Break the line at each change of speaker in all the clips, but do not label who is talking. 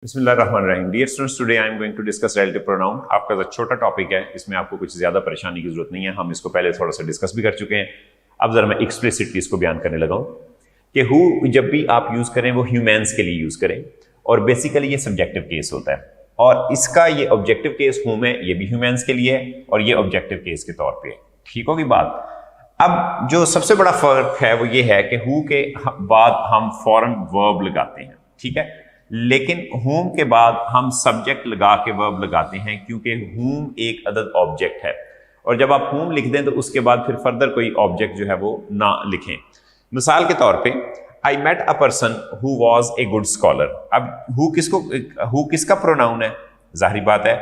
बिस्मिल्लाहिर्रहमानिर्रहीम। Dear students, today I am going to discuss relative pronoun. आपका छोटा topic है, इसमें आपको कुछ ज्यादा परेशानी की जरूरत नहीं है। हम इसको पहले थोड़ा सा डिस्कस भी कर चुके हैं। अब जरा मैं एक्सप्लिसिटली इसको बयान करने लगा हूं कि हु जब भी आप यूज करें वो ह्यूमैन्स के लिए यूज करें, और बेसिकली ये सब्जेक्टिव केस होता है, और इसका ये ऑब्जेक्टिव केस हूं में, ये भी ह्यूमैन्स के लिए है और ये ऑब्जेक्टिव केस के तौर पे है। ठीक होगी बात। अब जो सबसे बड़ा फर्क है वो ये है कि हु के बाद हम फौरन वर्ब लगाते हैं, ठीक है, लेकिन whom के बाद हम सब्जेक्ट लगा के वर्ब लगाते हैं, क्योंकि whom एक अदद ऑब्जेक्ट है, और जब आप whom लिख दें तो उसके बाद फिर फर्दर कोई ऑब्जेक्ट जो है वो ना लिखें। मिसाल के तौर पे I met a person who was a good scholar. अब हु किसका प्रोनाउन है? जाहिर बात है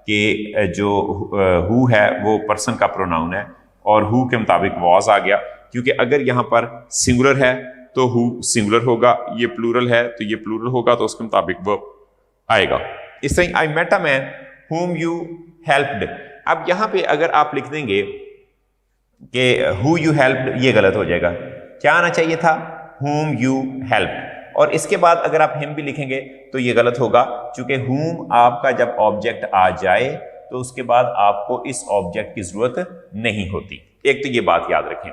कि जो हु है वो पर्सन का प्रोनाउन है, और हु के मुताबिक वॉज आ गया, क्योंकि अगर यहां पर सिंगुलर है तो हु सिंगुलर होगा, ये प्लूरल है तो ये प्लूरल होगा, तो उसके मुताबिक वर्ब आएगा। इस तरह I met a man whom you helped। अब यहां पे अगर आप लिख देंगे कि who you helped, ये गलत हो जाएगा। क्या आना चाहिए था? whom you helped। और इसके बाद अगर आप him भी लिखेंगे तो ये गलत होगा, क्योंकि whom आपका जब ऑब्जेक्ट आ जाए तो उसके बाद आपको इस ऑब्जेक्ट की जरूरत नहीं होती। एक तो ये बात याद रखें।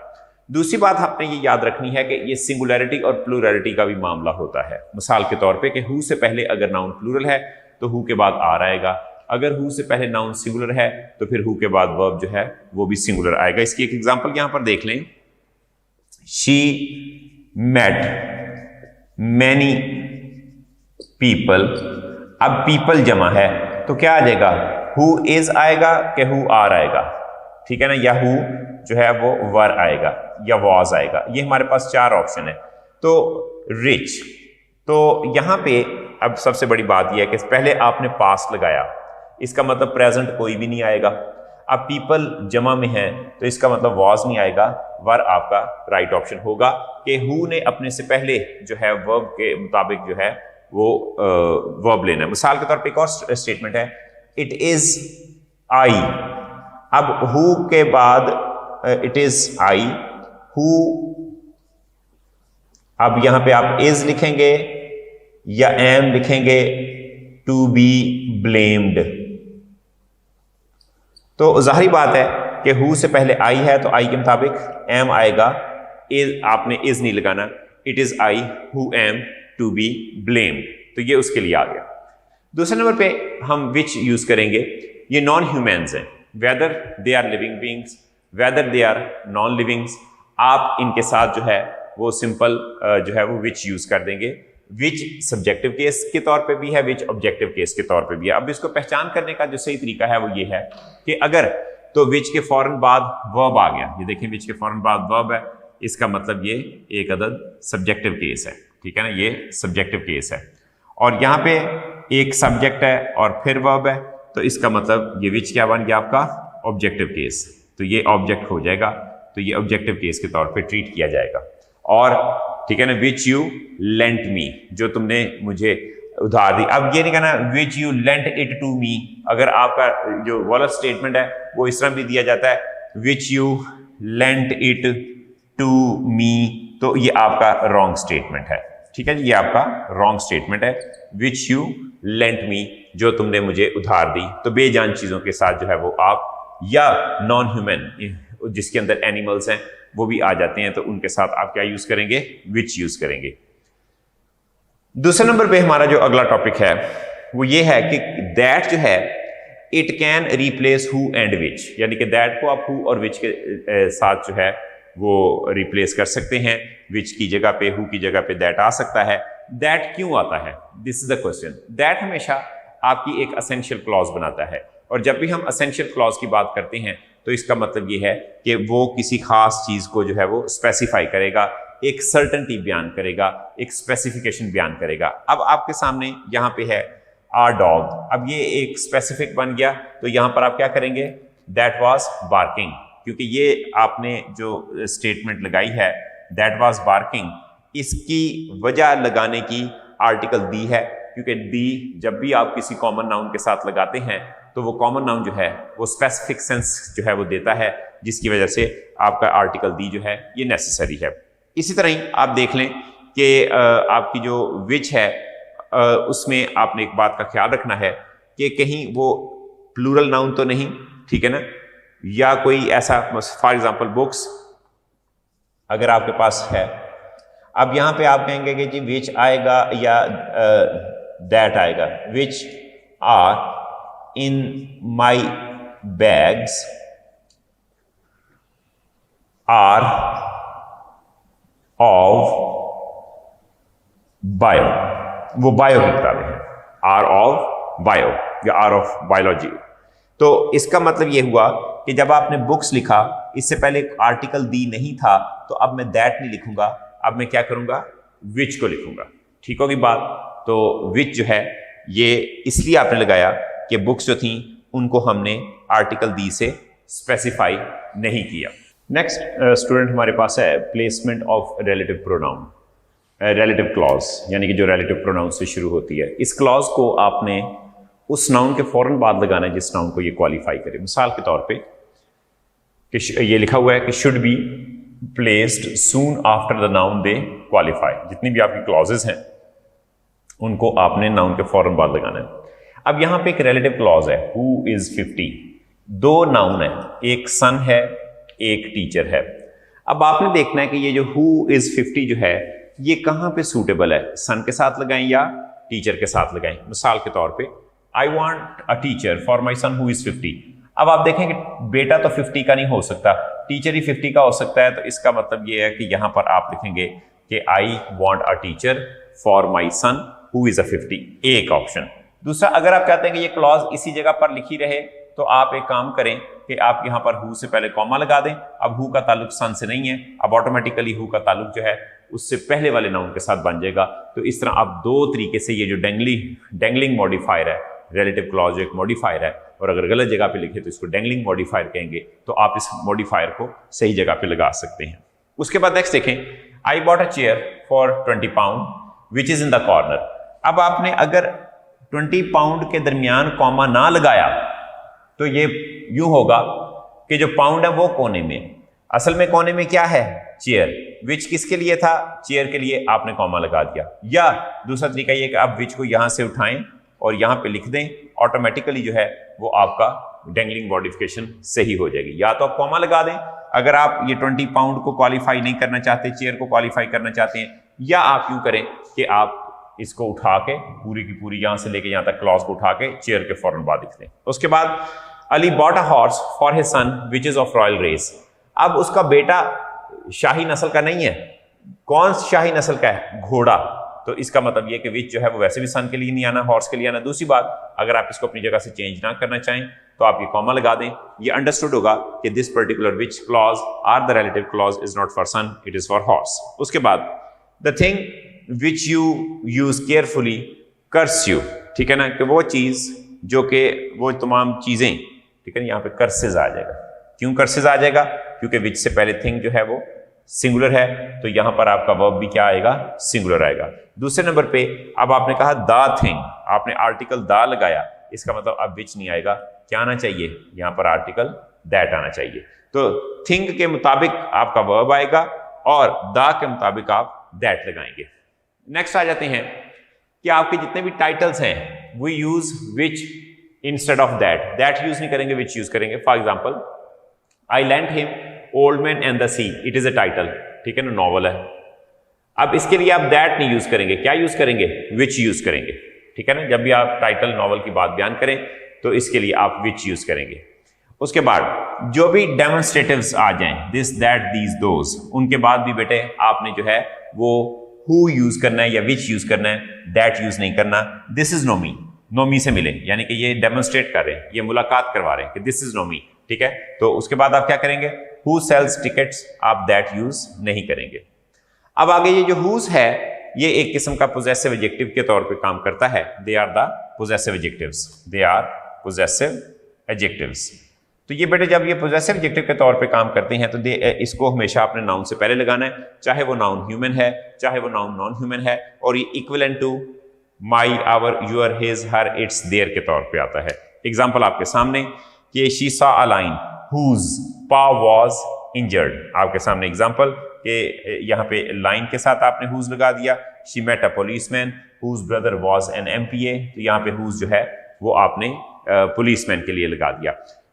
दूसरी बात आपने ये याद रखनी है कि ये सिंगुलैरिटी और प्लूरैलिटी का भी मामला होता है। मिसाल के तौर पे कि हु से पहले अगर नाउन प्लूरल है तो हु के बाद आर आएगा, अगर हु से पहले नाउन सिंगुलर है तो फिर हु के बाद वर्ब जो है वो भी सिंगुलर आएगा। इसकी एक एग्जांपल यहां पर देख लें। She met many people. अब पीपल जमा है तो क्या आ जाएगा? हु इज आएगा कि हु आर आएगा, ठीक है ना, या हु जो है वो वर आएगा या वॉज आएगा। ये हमारे पास चार ऑप्शन है। तो रिच, तो यहां पे अब सबसे बड़ी बात यह है कि पहले आपने पास्ट लगाया, इसका मतलब प्रेजेंट कोई भी नहीं आएगा। अब पीपल जमा में है तो इसका मतलब वॉज नहीं आएगा, वर आपका राइट ऑप्शन होगा कि हु ने अपने से पहले जो है वर्ब के मुताबिक जो है वो वर्ब लेना है। मिसाल के तौर पर एक और स्टेटमेंट है, इट इज आई। अब हु के बाद इट इज आई, हु, अब यहां पे आप इज लिखेंगे या एम लिखेंगे, टू बी ब्लेम्ड। तो जाहिर बात है कि हु से पहले आई है तो आई के मुताबिक एम आएगा, इज आपने इज नहीं लगाना, it is I who am to be blamed, तो ये उसके लिए आ गया। दूसरे नंबर पे हम विच यूज करेंगे। ये नॉन ह्यूमैन्स हैं, whether they are living beings, whether they are non livings, आप इनके साथ जो है वो सिंपल जो है वो विच यूज कर देंगे। विच सब्जेक्टिव केस के तौर पे भी है, विच ऑब्जेक्टिव केस के तौर पे भी है। अब इसको पहचान करने का जो सही तरीका है वो ये है कि अगर तो विच के फौरन बाद वर्ब आ गया, ये देखें विच के फौरन बाद वर्ब है, इसका मतलब ये एक अदद सब्जेक्टिव केस है, ठीक है ना, ये सब्जेक्टिव केस है। और यहाँ पे एक सब्जेक्ट है और फिर वर्ब है, तो इसका मतलब ये विच क्या बन गया आपका? Objective case. तो ये ऑब्जेक्ट हो जाएगा, तो ये ऑब्जेक्टिव केस के तौर पे ट्रीट किया जाएगा। और ठीक है ना, विच यू लेंट मी, जो तुमने मुझे उधार दी। अब ये नहीं कहना which you lent it to me. अगर आपका जो वाला स्टेटमेंट है वो इस तरह भी दिया जाता है, which you lent it to me, तो ये आपका रॉन्ग स्टेटमेंट है, ठीक है जी, ये आपका रॉन्ग स्टेटमेंट है। विच यू लेंट मी, जो तुमने मुझे उधार दी। तो बेजान चीजों के साथ जो है वो आप, या नॉन ह्यूमन जिसके अंदर एनिमल्स हैं वो भी आ जाते हैं, तो उनके साथ आप क्या यूज करेंगे? विच यूज करेंगे। दूसरे नंबर पे हमारा जो अगला टॉपिक है वो ये है कि दैट जो है it can replace who and which, यानी कि दैट को आप हु और विच के साथ जो है वो रिप्लेस कर सकते हैं। विच की जगह पे हु की जगह पे दैट आ सकता है। दैट क्यों आता है? This is the question. That हमेशा आपकी एक असेंशियल क्लॉज बनाता है, और जब भी हम असेंशियल क्लॉज की बात करते हैं तो इसका मतलब ये है कि वो किसी खास चीज को जो है वो स्पेसिफाई करेगा, एक सर्टेनिटी बयान करेगा, एक स्पेसिफिकेशन बयान करेगा। अब आपके सामने यहाँ पे है आर डॉग, अब ये एक स्पेसिफिक बन गया, तो यहाँ पर आप क्या करेंगे? दैट वाज बार्किंग, क्योंकि ये आपने जो स्टेटमेंट लगाई है दैट वाज बार्किंग, इसकी वजह लगाने की आर्टिकल दी है, क्योंकि दी जब भी आप किसी कॉमन नाउन के साथ लगाते हैं तो वो कॉमन नाउन जो है वो स्पेसिफिक सेंस जो है वो देता है, जिसकी वजह से आपका आर्टिकल दी जो है ये नेसेसरी है। इसी तरह ही आप देख लें कि आपकी जो विच है उसमें आपने एक बात का ख्याल रखना है कि कहीं वो प्लूरल नाउन तो नहीं, ठीक है ना, या कोई ऐसा, फॉर एग्जांपल बुक्स अगर आपके पास है, अब यहां पे आप कहेंगे कि जी विच आएगा या दैट आएगा, which are in my bags are of bio, वो बायो की किताबें हैं, आर ऑफ बायो या आर ऑफ बायोलॉजी। तो इसका मतलब ये हुआ कि जब आपने बुक्स लिखा, इससे पहले आर्टिकल दी नहीं था, तो अब मैं दैट नहीं लिखूंगा, अब मैं क्या करूंगा, विच को लिखूंगा। ठीक होगी बात। तो विच जो है ये इसलिए आपने लगाया कि बुक्स जो थी उनको हमने आर्टिकल दी से स्पेसिफाई नहीं किया। नेक्स्ट स्टूडेंट हमारे पास है placement of relative pronoun, relative clause, यानी कि जो रिलेटिव प्रोनाउन से शुरू होती है। इस क्लॉज को आपने उस नाउन के फौरन बाद लगाना है जिस नाउन को ये क्वालिफाई करे। मिसाल के तौर पे कि ये लिखा हुआ है कि should be placed soon after the noun they qualify. जितनी भी आपकी क्लॉजेज हैं उनको आपने नाउन के फौरन बाद लगाना है। अब यहां पे एक रिलेटिव क्लॉज है, हु इज 50। दो नाउन है, एक सन है एक टीचर है। अब आपने देखना है कि ये जो हु इज 50 जो है ये कहां पे सूटेबल है, सन के साथ लगाएं या टीचर के साथ लगाएं। मिसाल के तौर पे I want a teacher for my son who is 50। अब आप देखें कि बेटा तो 50 का नहीं हो सकता, टीचर ही 50 का हो सकता है। तो इसका मतलब ये है कि यहां पर आप लिखेंगे कि I want a teacher for my son who is a 50, एक ऑप्शन। दूसरा, अगर आप चाहते हैं कि ये क्लॉज इसी जगह पर लिखी रहे तो आप एक काम करें कि आप यहां पर हु से पहले कॉमा लगा दें। अब हु का ताल्लुक सन से नहीं है, अब ऑटोमेटिकली हु का ताल्लुक जो है उससे पहले वाले नाउन के साथ बन जाएगा। तो इस तरह आप दो तरीके से ये जो डेंगलिंग मॉडिफायर है, रिलेटिव क्लॉज एक मॉडिफायर है, और अगर गलत जगह पे लिखे तो इसको डेंगलिंग मॉडिफायर कहेंगे। तो आप इस मॉडिफायर को सही जगह पे लगा सकते हैं। उसके बाद नेक्स्ट देखें, I bought a chair for 20 pound which is in the corner. अब आपने अगर 20 पाउंड के दरमियान कॉमा ना लगाया तो ये यूं होगा कि जो पाउंड है वो कोने में, असल में कोने में क्या है, चेयर। विच किसके लिए था, चेयर के लिए, आपने कॉमा लगा दिया। या दूसरा तरीका ये कि आप विच को यहां से उठाएं और यहां पे लिख दें, ऑटोमेटिकली जो है वो आपका डेंगलिंग मॉडिफिकेशन सही हो जाएगी। या तो आप कॉमा लगा दें अगर आप ये 20 पाउंड को क्वालिफाई नहीं करना चाहते, चेयर को क्वालिफाई करना चाहते हैं, या आप यूं करें कि आप इसको उठा के पूरी की पूरी यहां से लेके यहां तक क्लॉज को उठा के चेयर के फौरन बाद लिख दें। उसके बाद Ali bought a horse for his son which is of royal race. अब उसका बेटा शाही नस्ल का नहीं है, कौन शाही नस्ल का है, घोड़ा। तो इसका मतलब यह कि विच जो है वो वैसे भी सन के लिए नहीं आना, हॉर्स के लिए आना। दूसरी बात, अगर आप इसको अपनी जगह से चेंज ना करना चाहें तो आप ये कॉमा लगा दें। ये अंडरस्टूड होगा कि this particular which clause are the relative clause is not for son, it is for horse. उसके बाद the thing which you use carefully curse you, ठीक है ना, कि वो चीज जो कि वो तमाम चीजें, ठीक है ना, यहाँ पे कर्सेज आ जाएगा। क्यों कर्सेज आ जाएगा, क्योंकि विच से पहले थिंग जो है वो सिंगुलर है, तो यहां पर आपका वर्ब भी क्या आएगा, सिंगुलर आएगा। दूसरे नंबर पे अब आपने कहा द थिंग, आपने आर्टिकल द लगाया, इसका मतलब अब विच नहीं आएगा, क्या आना चाहिए, यहां पर आर्टिकल दैट आना चाहिए। तो थिंग के मुताबिक आपका वर्ब आएगा और द के मुताबिक आप दैट लगाएंगे। नेक्स्ट आ जाते हैं कि आपके जितने भी टाइटल्स हैं we use which instead of that use नहीं करेंगे, विच यूज करेंगे। For example I lent him old man and the sea, it is a title, ठीक है ना, नॉवल है। अब इसके लिए आप दैट नहीं यूज करेंगे, क्या यूज करेंगे, विच यूज करेंगे, ठीक है ना। जब भी आप टाइटल नॉवल की बात बयान करें तो इसके लिए आप विच यूज करेंगे। उसके बाद जो भी डेमोन्स्ट्रेटिव्स आ जाएं, दिस दैट दीज दोज, उनके बाद भी बेटे आपने जो है वो हु यूज करना है या विच यूज करना है, दैट यूज नहीं करना। दिस इज नोमी, नोमी से मिले, यानी कि ये डेमोन्स्ट्रेट कर रहे हैं, ये मुलाकात करवा रहे हैं कि दिस इज नोमी, ठीक है। तो उसके बाद आप क्या करेंगे, हु सेल्स टिकट्स, आप दैट यूज नहीं करेंगे। अब आगे ये जो हुज है ये एक किस्म का पोजेसिव एडजेक्टिव के तौर पे काम करता है। They are the possessive adjectives, they are possessive adjectives. तो ये बेटे जब ये पोजेसिव एडजेक्टिव के तौर पे काम करते हैं तो इसको हमेशा अपने नाउन से पहले लगाना है, चाहे वो नाउन ह्यूमन है चाहे वो नाउन नॉन ह्यूमन है, और ये equivalent to my, our, your, his, her, its, their के तौर पे आता है। एग्जाम्पल आपके सामने कि she saw a lion whose paw was injured, आपके सामने एग्जाम्पल कि यहाँ पे लाइन के साथ आपने हुज लगा दिया। She met a policeman whose brother was an MPA, तो यहाँ पे हुज जो है वो आपने पुलिसमैन के लिए लगा दिया।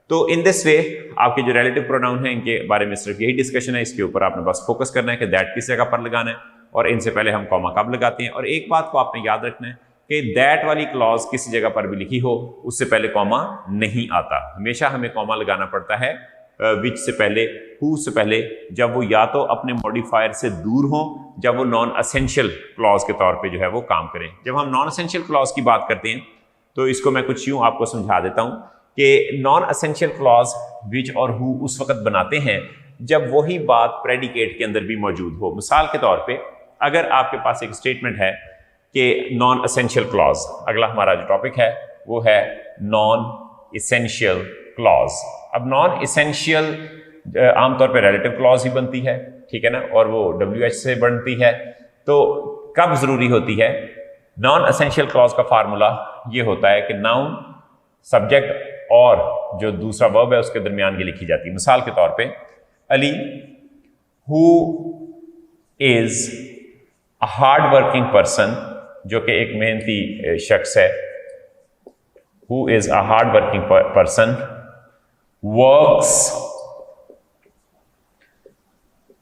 तो इन दिस वे आपके जो रिलेटिव प्रोनाउन है इनके बारे में सिर्फ यही डिस्कशन है, इसके ऊपर आपने बस फोकस करना है कि दैट किस जगह पर लगाना है और इनसे पहले हम कॉमा कब लगाते हैं। और एक बात को आपने याद रखना है कि दैट वाली क्लॉज किसी जगह पर भी लिखी हो उससे पहले कॉमा नहीं आता, हमेशा हमें कॉमा लगाना पड़ता है विच से पहले, हु से पहले, जब वो या तो अपने मॉडिफायर से दूर हो, जब वो नॉन असेंशियल क्लॉज के तौर पे जो है वो काम करें। जब हम नॉन असेंशियल क्लॉज की बात करते हैं तो इसको मैं कुछ यूं आपको समझा देता हूं कि नॉन असेंशियल क्लॉज विच और हु उस वक्त बनाते हैं जब वही बात प्रेडिकेट के अंदर भी मौजूद हो। मिसाल के तौर पे अगर आपके पास एक स्टेटमेंट है कि नॉन असेंशियल क्लॉज, अगला हमारा जो टॉपिक है वो है नॉन इसेंशियल क्लॉज। अब नॉन इसेंशियल आमतौर पे रिलेटिव क्लॉज ही बनती है, ठीक है ना, और वो WH से बनती है। तो कब जरूरी होती है? नॉन एसेंशियल क्लॉज का फार्मूला ये होता है कि नाउन, सब्जेक्ट और जो दूसरा वर्ब है उसके दरमियान ये लिखी जाती है। मिसाल के तौर पे Ali who is a hard working person, जो कि एक मेहनती शख्स है, who is a hard working person works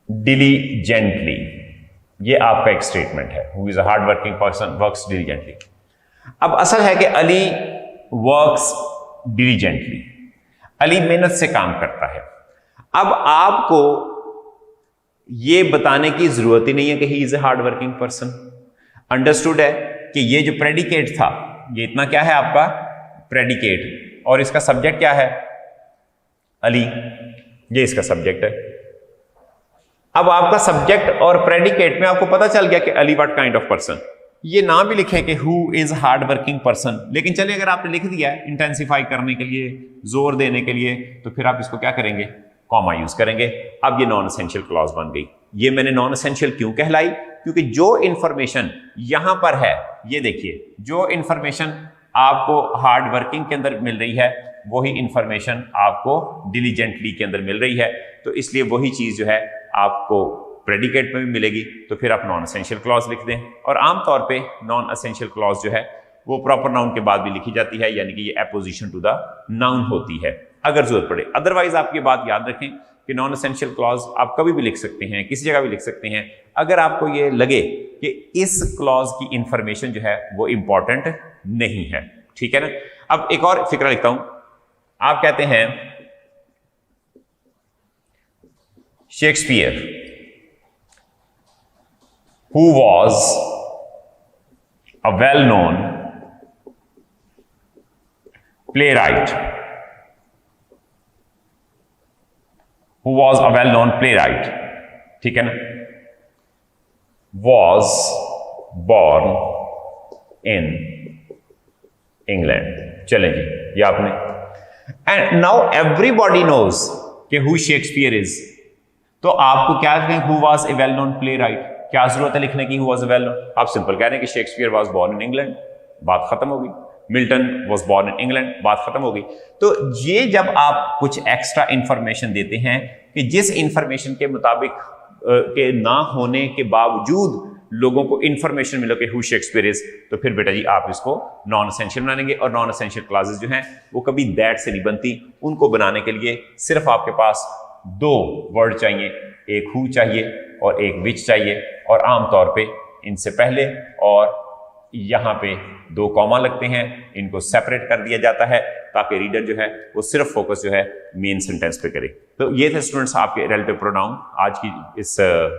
diligently, ये आपका एक स्टेटमेंट है, who is a hard working person works diligently। अब असल है कि अली वर्क्स diligently, अली मेहनत से काम करता है। अब आपको ये बताने की जरूरत ही नहीं है कि he is a hard working person. Understood है कि ये जो प्रेडिकेट था, ये इतना क्या है आपका प्रेडिकेट, और इसका सब्जेक्ट क्या है अली, ये इसका सब्जेक्ट है। अब आपका सब्जेक्ट और प्रेडिकेट में आपको पता चल गया कि Ali what kind of person. ये ना भी लिखे कि who is hard working person, लेकिन चलिए अगर आपने लिख दिया है इंटेंसिफाई करने के लिए, जोर देने के लिए, तो फिर आप इसको क्या करेंगे, कॉमा यूज करेंगे। अब ये नॉन एसेंशियल क्लॉज बन गई। ये मैंने नॉन एसेंशियल क्यों कहलाई? क्योंकि जो इंफॉर्मेशन यहां पर है, ये देखिए, जो इंफॉर्मेशन आपको हार्ड वर्किंग के अंदर मिल रही है वही इंफॉर्मेशन आपको डिलीजेंटली के अंदर मिल रही है, तो इसलिए वही चीज जो है आपको प्रेडिकेट में भी मिलेगी। तो फिर आप नॉन एसेंशियल क्लॉज लिख दें। और आमतौर पे नॉन एसेंशियल क्लॉज जो है वो प्रॉपर नाउन के बाद भी लिखी जाती है, यानी कि ये एपोजिशन टू द नाउन होती है अगर जरूरत पड़े। अदरवाइज आप ये बात याद रखें कि नॉन एसेंशियल क्लॉज आप कभी भी लिख सकते हैं, किसी जगह भी लिख सकते हैं, अगर आपको ये लगे कि इस क्लॉज की इंफॉर्मेशन जो है वो इंपॉर्टेंट नहीं है, ठीक है ना। अब एक और फिक्रा लिखता हूं। आप कहते हैं Shakespeare who was a well-known playwright, who was a well-known playwright, ठीक है ना, was born in England। चलें जी, ये आपने, and now everybody knows कि who Shakespeare is, तो आपको क्या कहें, who was a well-known playwright, क्या जरूरत है लिखने की who was a well-known? आप सिंपल कह रहे हैं कि Shakespeare was born in England, बात खत्म होगी। Milton was born in England, बात खत्म होगी। तो ये जब आप कुछ एक्स्ट्रा इंफॉर्मेशन देते हैं कि जिस इंफॉर्मेशन के मुताबिक के ना होने के बावजूद लोगों को इंफॉर्मेशन मिले कि हु शेक्सपियर इज, तो फिर बेटा जी आप इसको नॉन एसेंशियल बनाएंगे। और नॉन एसेंशियल क्लॉजेस जो हैं वो कभी दैट से नहीं बनती। उनको बनाने के लिए सिर्फ आपके पास दो वर्ड चाहिए, एक हु चाहिए और एक विच चाहिए, और आमतौर पे इनसे पहले और यहाँ पे दो कॉमा लगते हैं, इनको सेपरेट कर दिया जाता है ताकि रीडर जो है वो सिर्फ फोकस जो है मेन सेंटेंस पे करे। तो ये थे स्टूडेंट्स आपके रिलेटिव प्रोनाउन आज की इस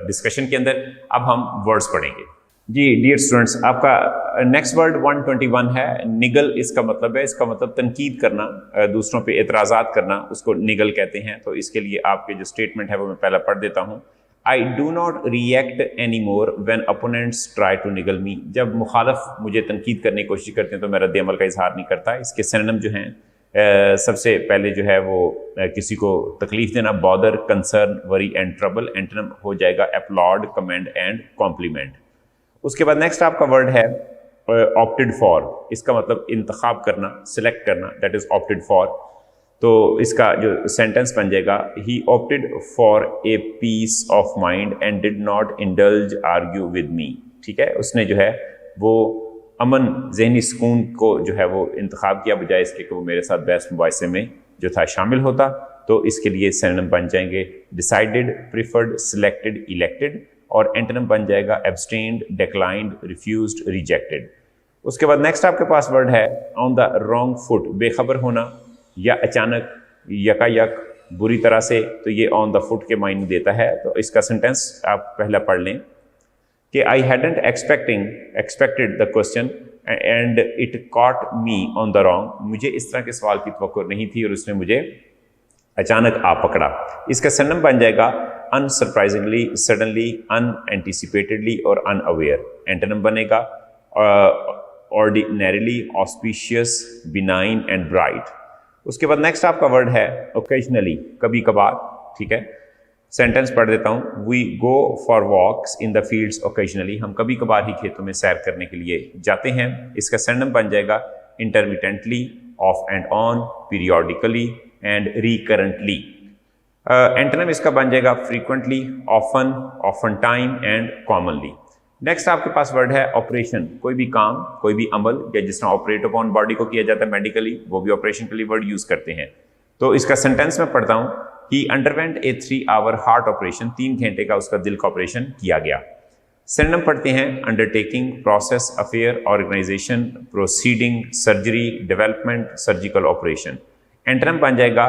डिस्कशन के अंदर। अब हम वर्ड्स पढ़ेंगे जी। डियर स्टूडेंट्स, आपका नेक्स्ट वर्ड 121 है निगल। इसका मतलब है, इसका मतलब तनकीद करना, दूसरों पे एतराज़ात करना, उसको निगल कहते हैं। तो इसके लिए आपके जो स्टेटमेंट है वो मैं पहला पढ़ देता हूँ। I do not react any more when opponents try to niggle me. जब मुखालफ मुझे तनकीद करने की कोशिश करते हैं तो मैं रद्द अमल का इजहार नहीं करता। इसके सिनोनिम जो हैं सबसे पहले जो है वो किसी को तकलीफ देना, bother, concern, worry and trouble. Antonym हो जाएगा अपलॉड, कमेंड एंड कॉम्प्लीमेंट। उसके बाद नेक्स्ट आपका वर्ड है ऑप्टेड फॉर। इसका मतलब इंतखाब करना, सिलेक्ट करना, दैट इज ऑप्टेड फॉर। तो इसका जो सेंटेंस बन जाएगा, he opted for a piece of mind and did not indulge argue with me. ठीक है, उसने जो है वो अमन जहनी सुकून को जो है वो इंतखाब किया बजाय इसके कि वो मेरे साथ बहस मुबाहिसे में जो था शामिल होता। तो इसके लिए सिनोनिम बन जाएंगे डिसाइडेड, प्रिफर्ड, सिलेक्टेड, इलेक्टेड, और एंटोनिम बन जाएगा एब्सटेन्ड, डिक्लाइंड, रिफ्यूज्ड, रिजेक्टेड। उसके बाद नेक्स्ट आपके पास वर्ड है ऑन द रॉन्ग फुट, बेखबर होना या अचानक यकायक बुरी तरह से, तो ये ऑन द फुट के मायने देता है। तो इसका सेंटेंस आप पहला पढ़ लें कि I hadn't expected the question and it caught me on the wrong. मुझे इस तरह के सवाल की तवक्को नहीं थी और उसने मुझे अचानक आ पकड़ा। इसका सिनोनिम बन जाएगा अनसरप्राइजिंगली, सडनली, अनएंटिसिपेटेडली और अनअवेयर। एंटोनिम बनेगा ordinarily, auspicious, benign and bright. उसके बाद नेक्स्ट आपका वर्ड है ओकेजनली, कभी कभार। ठीक है, सेंटेंस पढ़ देता हूं, we go for walks in the fields occasionally. हम कभी कभार ही खेतों में सैर करने के लिए जाते हैं। इसका सिनोनिम बन जाएगा intermittently, of and on, periodically and recurrently. Antonym इसका बन जाएगा frequently, often, often time and commonly. Next आपके पास वर्ड है ऑपरेशन, कोई भी काम, कोई भी अमल, या जिस तरह ऑपरेट अपॉन बॉडी को किया जाता है मेडिकली, वो भी ऑपरेशन के लिए वर्ड यूज करते हैं। तो इसका सेंटेंस में पढ़ता हूं, he underwent a 3 hour heart operation, 3 घंटे का उसका दिल का ऑपरेशन किया गया। सिनोनिम पढ़ते हैं undertaking, process, affair, organisation, proceeding, surgery, development, surgical operation. Antonym बन जाएगा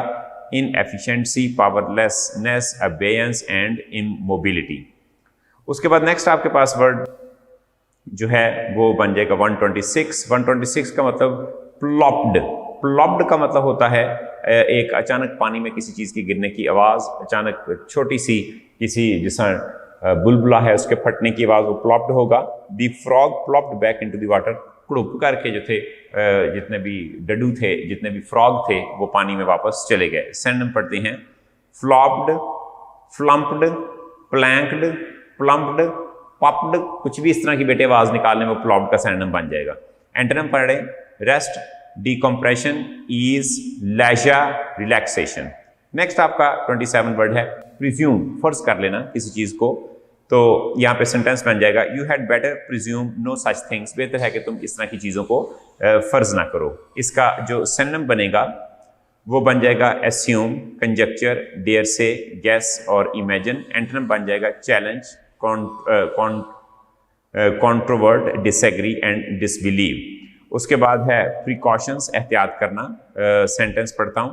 inefficiency, powerlessness, abeyance and immobility. उसके बाद नेक्स्ट आपके पास वर्ड जो है वो बन जाएगा 126। 126 का मतलब प्लॉप्ड। प्लॉप्ड का मतलब होता है एक अचानक पानी में किसी चीज़ की गिरने की आवाज़, अचानक छोटी सी किसी जैसा बुलबुला है उसके फटने की आवाज़, वो प्लॉप्ड होगा। The frog plopped back into the water, कुड़ुप करके जो थे जितने भी डडू थे, जितने भी फ्रॉग थे, वो पानी में वापस चले गए। सिनोनिम पढ़ते हैं फ्लॉप्ड, फ्लम्प्ड, प्लैंक्ड, प्लम्प्ड, पॉप्ड, कुछ भी इस तरह की बेटे आवाज़ निकालने में प्लॉप्ड का सिनोनिम बन जाएगा। एंटोनिम पढ़े rest, decompression, ease, leisure, relaxation. Next आपका 27 वर्ड है प्रिज्यूम, फर्ज कर लेना किसी चीज को। तो यहाँ पे सेंटेंस बन जाएगा you had better presume no such things, बेहतर है कि तुम इस तरह की चीजों को फर्ज ना करो। इसका जो सिनोनिम बनेगा वो बन जाएगा assume, conjecture, dare say, guess और इमेजिन। एंटोनिम बन जाएगा challenge, controvert, disagree and disbelieve. उसके बाद है प्रिकॉशंस, एहतियात करना। सेंटेंस पढ़ता हूं,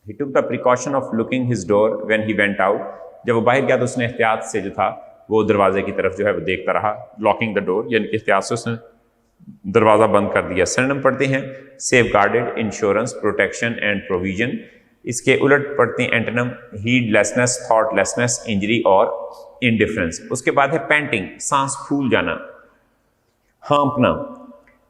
he took the precaution of locking his door when he went out, जब वो बाहर गया तो उसने एहतियात से जो था वो दरवाजे की तरफ जो है वो देखता रहा। लॉकिंग द डोर यानी कि एहतियात से उसने दरवाजा बंद कर दिया। सिनोनिम पढ़ते हैं safeguarded, insurance, protection and provision. इसके उलट पढ़ते हैं एंटोनिम हीडलेसनेस, थॉटलेसनेस, इंजरी और इनडिफरेंस। उसके बाद है पैंटिंग, सांस फूल जाना, हाँपना।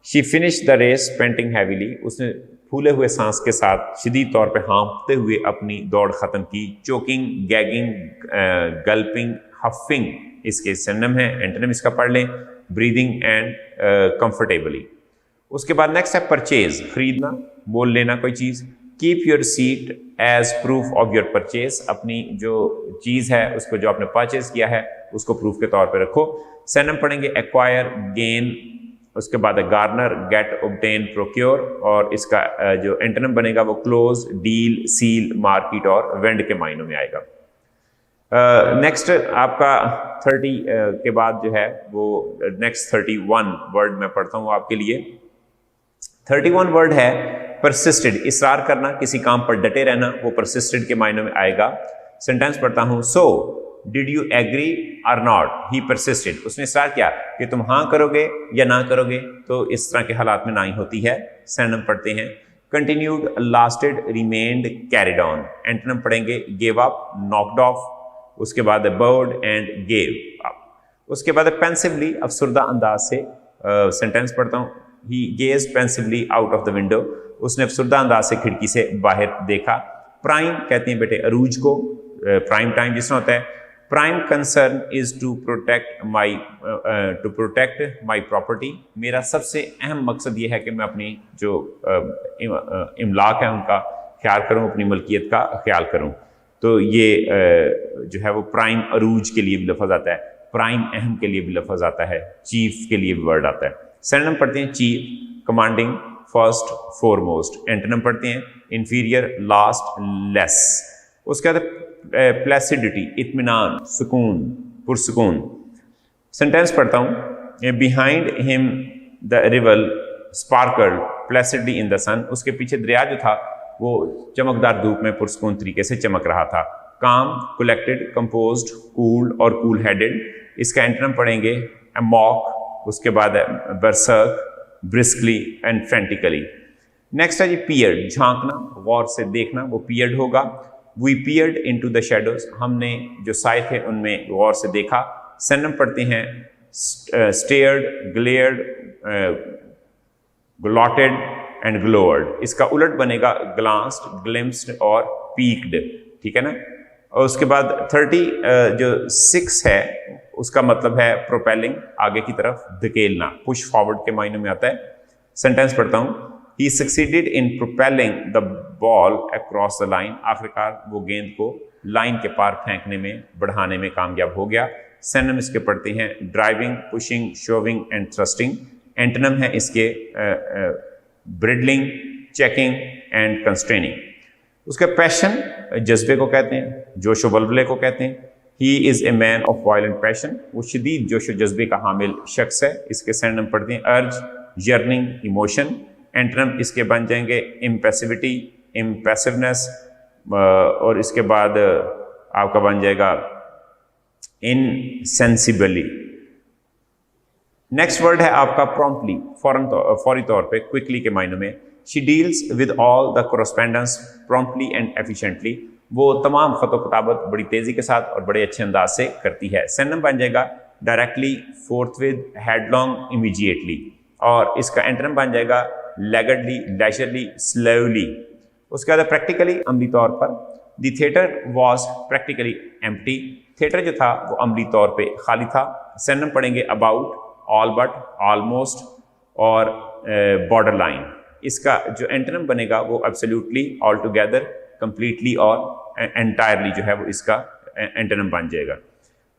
She finish the race panting heavily, उसने फूले हुए सांस के साथ शदीद तौर पे हाँपते हुए अपनी दौड़ खत्म की। चोकिंग, गैगिंग, गल्पिंग, हफिंग इसके सिनोनिम है। एंटोनिम इसका पढ़ लें ब्रीदिंग एंड कंफर्टेबली। उसके बाद नेक्स्ट है परचेज, खरीदना, मोल लेना कोई चीज। Keep your seat as proof of your purchase, अपनी जो चीज है उसको जो आपने परचेज किया है उसको प्रूफ के तौर पे रखो। सिनोनिम पढ़ेंगे एक्वायर, गेन, उसके बाद गार्नर, गेट, ऑब्टेन, प्रोक्योर, और इसका जो एंटोनिम बनेगा वो क्लोज, डील, सील, मार्केट और वेंड के मायनों में आएगा। नेक्स्ट आपका 30 के बाद जो है वो नेक्स्ट 31 वर्ड मैं पढ़ता हूँ आपके लिए। 31 वर्ड है परसिस्टेड, इसरार करना, किसी काम पर डटे रहना, वो परसिस्टेड के मायनों में आएगा। सेंटेंस पढ़ता हूँ, सो डिड यू एग्री और नॉट, ही परसिस्टेड, उसने इसरार किया कि तुम हाँ करोगे या ना करोगे, तो इस तरह के हालात में ना ही होती है। सिनोनिम पढ़ते हैं continued, lasted, remained, carried on. Antonym पढ़ेंगे गिव अप, नॉक्ड ऑफ, उसके बाद बर्ड एंड गेव अप। उसके बाद पेंसिवली, अफसुर्दा अंदाज से। सेंटेंस पढ़ता हूँ, he gaze pensively out of the window, उसने अफसुर्दा अंदाज से खिड़की से बाहर देखा। प्राइम कहते हैं बेटे अरूज को, प्राइम टाइम जिसमें होता है। Prime concern is to protect my property, मेरा सबसे अहम मकसद ये है कि मैं अपनी जो इमलाक है उनका ख्याल करूं, अपनी मलकियत का ख्याल करूं। तो ये जो है वो प्राइम अरूज के लिए भी लफ्ज आता है, प्राइम अहम के लिए भी लफ्ज आता है, चीफ के लिए भी वर्ड आता है। सिनोनिम पढ़ते हैं chief, commanding, first, foremost. Antonym पढ़ते हैं इंफीरियर, लास्ट, लेस। उसके बाद प्लेसिडिटी, इत्मीनान, सुकून, पुरसुकून। सेंटेंस पढ़ता हूं, behind him the river sparkled placidly in the sun. उसके पीछे दरिया जो था वो चमकदार धूप में पुरसुकून तरीके से चमक रहा था। काम, कलेक्टेड, कंपोज्ड, कूल्ड और कूल हेडेड। इसका एंटोनिम पढ़ेंगे अमॉक, उसके बाद बरसर्क, ब्रिस्कली एंड फ्रेंटिकली। नेक्स्ट है जी पियर्ड, झांकना, गौर से देखना, वो पियर्ड होगा। We peered into the shadows, हमने जो साए थे उनमें गौर से देखा। सिनोनिम पढ़ते हैं स्टेयर्ड, ग्लेयर्ड, ग्लॉटेड एंड ग्लोअर्ड। इसका उलट बनेगा ग्लांस्ड, ग्लिम्स्ड और पीक्ड, ठीक है ना। और उसके बाद 30 जो 6 है उसका मतलब है प्रोपेलिंग, आगे की तरफ धकेलना, पुश फॉरवर्ड के मायने में आता है। सेंटेंस पढ़ता हूं, he succeeded in propelling the ball across the line, आखिरकार वो गेंद को लाइन के पार फेंकने में, बढ़ाने में कामयाब हो गया। सिनोनिम इसके पढ़ते हैं driving, pushing, showing and thrusting. Antonym है इसके ब्रिडलिंग, चेकिंग एंड कंस्ट्रेनिंग। उसका पैशन, जज्बे को कहते हैं, जोशो बलबले को कहते हैं। He is a man of violent passion, वो शदीद जोशो जज्बे का हामिल शख्स है। इसके सिनोनिम पढ़ते हैं अर्ज, यर्निंग, इमोशन। एंटोनिम इसके बन जाएंगे इम्पैसिविटी, इम्पैसिवनेस, और इसके बाद आपका बन जाएगा इनसेंसिबली। नेक्स्ट वर्ड है आपका प्रॉम्प्टली, फौरी तौर पे, क्विकली के मायने में। She deals with all the correspondence promptly and efficiently, वो तमाम खतो किताबत बड़ी तेजी के साथ और बड़े अच्छे अंदाज से करती है। सिनोनिम बन जाएगा डायरेक्टली, फोर्थविद, हेडलॉन्ग, इमीडिएटली। और इसका एंटोनिम बन जाएगा लैगर्डली, लेजरली, स्लोली। उसके बाद प्रैक्टिकली, अमली तौर पर। The theatre was practically empty, theatre जो था वो अमली तौर पे खाली था। सिनोनिम पढ़ेंगे अबाउट, ऑल बट, ऑलमोस्ट और बॉर्डर लाइन। इसका जो एंटोनिम बनेगा वो एब्सोल्युटली, ऑल टुगेदर, कंप्लीटली और एंटायरली जो है वो इसका एंटोनिम बन जाएगा।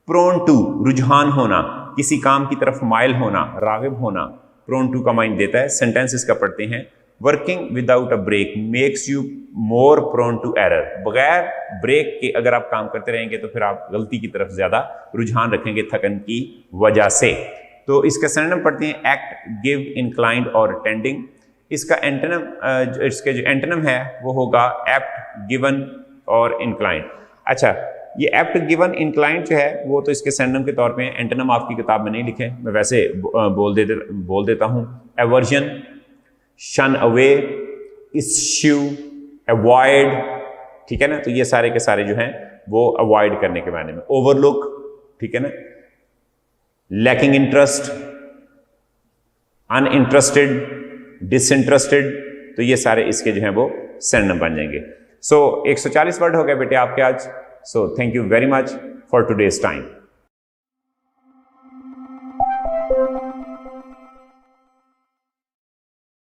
प्रोन टू, रुझान होना, किसी काम की तरफ माइल होना, रागिब होना, प्रोन टू का माइंड देता है। सेंटेंस इसका पढ़ते हैं working without a break makes you more prone to error, बगैर ब्रेक के अगर आप काम करते रहेंगे तो फिर आप गलती की तरफ ज्यादा रुझान रखेंगे थकन की वजह से। तो इसका सिनोनिम पढ़ते हैं एक्ट, गिव, इंक्लाइंड और टेंडिंग। इसका एंटोनिम, इसके जो एंटोनिम है वो होगा एप्ट, गिवन और इंक्लाइंड। अच्छा, ये एप्ट, गिवन, इंक्लाइंड जो है वो तो इसके सिनोनिम के तौर पे हैं। एंटोनिम आपकी किताब में नहीं लिखे, मैं वैसे बोल देता हूँ। एवर्जन, शन अवे, इश्यू, अवॉइड, ठीक है ना। तो ये सारे के सारे जो हैं वो अवॉइड करने के मायने में। ओवरलुक, ठीक है ना। लैकिंग इंटरेस्ट, अनइंटरेस्टेड, डिसइंटरेस्टेड, तो ये सारे इसके जो हैं वो सिनोनिम बन जाएंगे। सो 140 वर्ड हो गए बेटे आपके आज। So thank you very much for today's time.